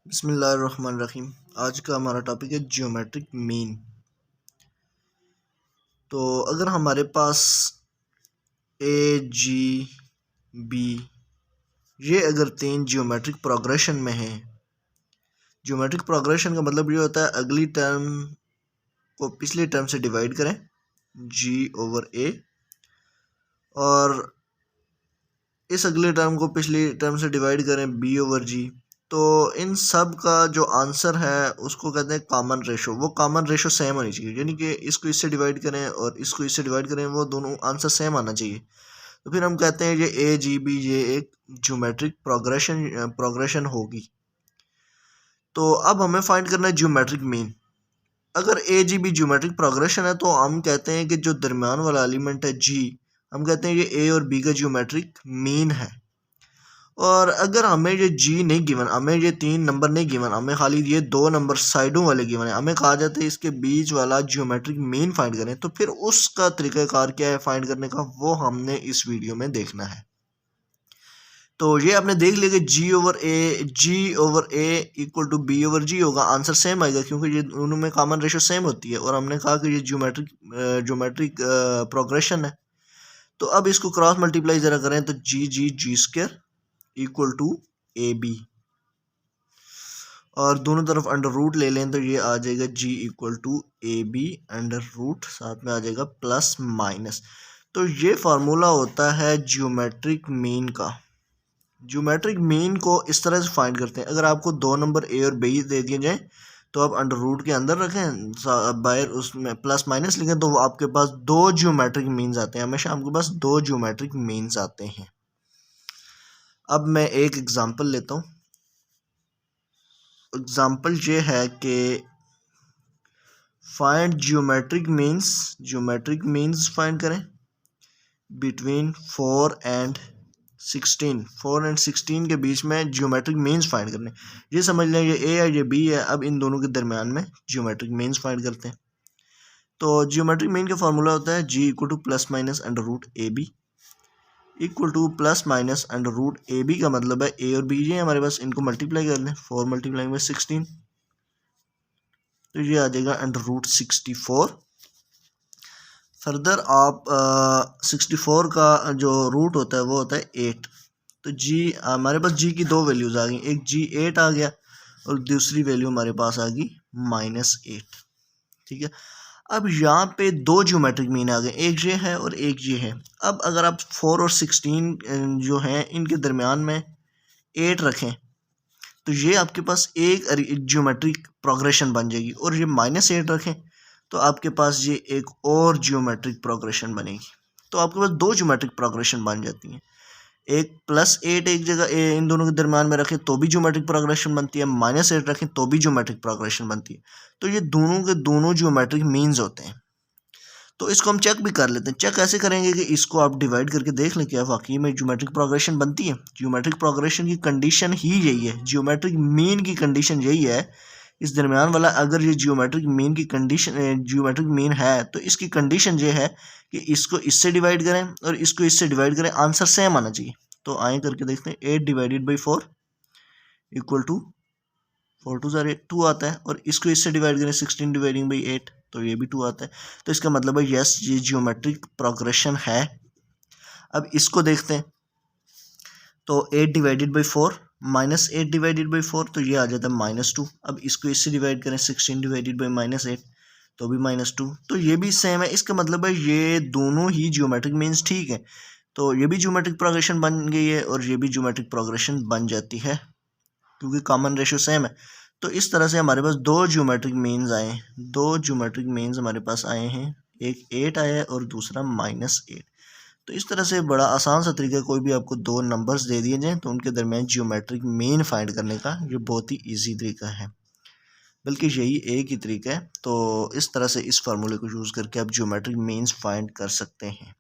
बिस्मिल्लाहिर्रहमानिर्रहीम। आज का हमारा टॉपिक है ज्योमेट्रिक मीन। तो अगर हमारे पास ए जी बी ये अगर तीन ज्योमेट्रिक प्रोग्रेशन में है, ज्योमेट्रिक प्रोग्रेशन का मतलब ये होता है अगली टर्म को पिछली टर्म से डिवाइड करें जी ओवर ए, और इस अगले टर्म को पिछली टर्म से डिवाइड करें बी ओवर जी। तो इन सब का जो आंसर है उसको कहते हैं कॉमन रेशो। वो कॉमन रेशो सेम होनी चाहिए, यानी कि इसको इससे डिवाइड करें और इसको इससे डिवाइड करें, वो दोनों आंसर सेम आना चाहिए। तो फिर हम कहते हैं ये ए जी बी ये एक ज्योमेट्रिक प्रोग्रेशन होगी। तो अब हमें फाइंड करना है ज्योमेट्रिक मीन। अगर ए जी बी ज्योमेट्रिक प्रोग्रेशन है तो हम कहते हैं कि जो दरमियान वाला एलिमेंट है जी, हम कहते हैं ये ए और बी का ज्योमेट्रिक मीन है। और अगर हमें ये जी नहीं गिवन, हमें ये तीन नंबर नहीं गिवन, हमें खाली ये दो नंबर साइडों वाले गिवन है, हमें कहा जाता है इसके बीच वाला ज्योमेट्रिक मीन फाइंड करें। तो फिर उसका तरीक़ाकार क्या है फाइंड करने का, वो हमने इस वीडियो में देखना है। तो ये आपने देख लिया कि G over A equal to B over G होगा, आंसर सेम आएगा क्योंकि ये दोनों में कॉमन रेशो सेम होती है। और हमने कहा कि ये ज्योमेट्रिक प्रोग्रेशन है। तो अब इसको क्रॉस मल्टीप्लाई ज़रा करें तो G square equal to A B, और दोनों तरफ अंडर रूट ले लें तो ये आ जाएगा G equal to A B under root, साथ में आ जाएगा प्लस माइनस। तो ये फार्मूला होता है ज्योमेट्रिक मीन का। ज्योमेट्रिक मीन को इस तरह से फाइंड करते हैं। अगर आपको दो नंबर ए और बी दे दिए जाएं तो आप अंडर रूट के अंदर रखें, बाहर उसमें प्लस माइनस लिखें, तो आपके पास दो ज्योमेट्रिक मीन्स आते हैं। हमेशा आपके पास दो ज्योमेट्रिक मीन्स आते हैं। अब मैं एक एग्जांपल लेता हूँ। एग्जांपल ये है कि फाइंड ज्योमेट्रिक मीन्स फाइंड करें बिटवीन 4 एंड 16 के बीच में ज्योमेट्रिक मीन्स फाइंड करने। ये समझ लें ये ए है ये बी है, अब इन दोनों के दरमियान में ज्योमेट्रिक मीन्स फाइंड करते हैं। तो ज्योमेट्रिक मीन का फॉर्मूला होता है G equal to plus minus under root A B equal to plus minus under root A B का मतलब है ए और बी ये हमारे पास, इनको मल्टीप्लाई कर लें, 4 मल्टीप्लाई में 16, तो ये आ जाएगा अंडर रूट 64। फर्दर आप 64 का जो रूट होता है वो होता है 8। तो जी हमारे पास जी की दो वैल्यूज़ आ गई, एक जी 8 आ गया और दूसरी वैल्यू हमारे पास आ गई -8। ठीक है, अब यहाँ पे दो ज्योमेट्रिक मीन आ गए, एक ये है और एक ये है। अब अगर आप 4 और 16 जो हैं इनके दरमियान में 8 रखें तो ये आपके पास एक ज्योमेट्रिक प्रोग्रेशन बन जाएगी, और ये -8 रखें तो आपके पास ये एक और ज्योमेट्रिक प्रोग्रेशन बनेगी। तो आपके पास दो ज्योमेट्रिक प्रोग्रेशन बन जाती हैं। एक +8 एक जगह इन दोनों के दरमियान में रखें तो भी ज्योमेट्रिक प्रोग्रेशन बनती है, -8 रखें तो भी ज्योमेट्रिक प्रोग्रेशन बनती है। तो ये दोनों के दोनों ज्योमेट्रिक मीन्स होते हैं। तो इसको हम चेक भी कर लेते हैं। चेक ऐसे करेंगे कि इसको आप डिवाइड करके देख लें क्या वाकई में ज्योमेट्रिक प्रोग्रेशन बनती है। ज्योमेट्रिक प्रोग्रेशन की कंडीशन ही यही है, ज्योमेट्रिक मीन की कंडीशन यही है। इस दरमियान वाला अगर ये ज्योमेट्रिक मीन की कंडीशन ज्योमेट्रिक मीन है तो इसकी कंडीशन ये है कि इसको इससे डिवाइड करें और इसको इससे डिवाइड करें, आंसर सेम आना चाहिए। तो आए करके देखते हैं, 8 डिवाइडेड बाई 4 इक्वल टू 4 2 2 आता है, और इसको इससे डिवाइड करें 16 डिवाइडिंग बाई 8 तो ये भी 2 आता है। तो इसका मतलब है यस ये ज्योमेट्रिक प्रोग्रेशन है। अब इसको देखते हैं, तो 8 डिवाइडेड बाई 4 -8 डिवाइडेड बाई 4 तो ये आ जाता है -2। अब इसको इससे डिवाइड करें 16 डिवाइडेड बाई -8 तो भी -2, तो ये भी सेम है। इसका मतलब है ये दोनों ही ज्योमेट्रिक मीन्स ठीक है। तो ये भी ज्योमेट्रिक प्रोग्रेशन बन गई है और ये भी ज्योमेट्रिक प्रोग्रेशन बन जाती है क्योंकि कॉमन रेशियो सेम है। तो इस तरह से हमारे पास दो ज्योमेट्रिक मीन्स आए हैं, दो ज्योमेट्रिक मीन्स हमारे पास आए हैं, एक 8 आया है और दूसरा -8। तो इस तरह से बड़ा आसान सा तरीका, कोई भी आपको दो नंबर्स दे दिए जाएँ तो उनके दरमियान ज्योमेट्रिक मीन फाइंड करने का ये बहुत ही ईजी तरीका है, बल्कि यही एक ही तरीका है। तो इस तरह से इस फार्मूले को यूज़ करके आप ज्योमेट्रिक मीन्स फाइंड कर सकते हैं।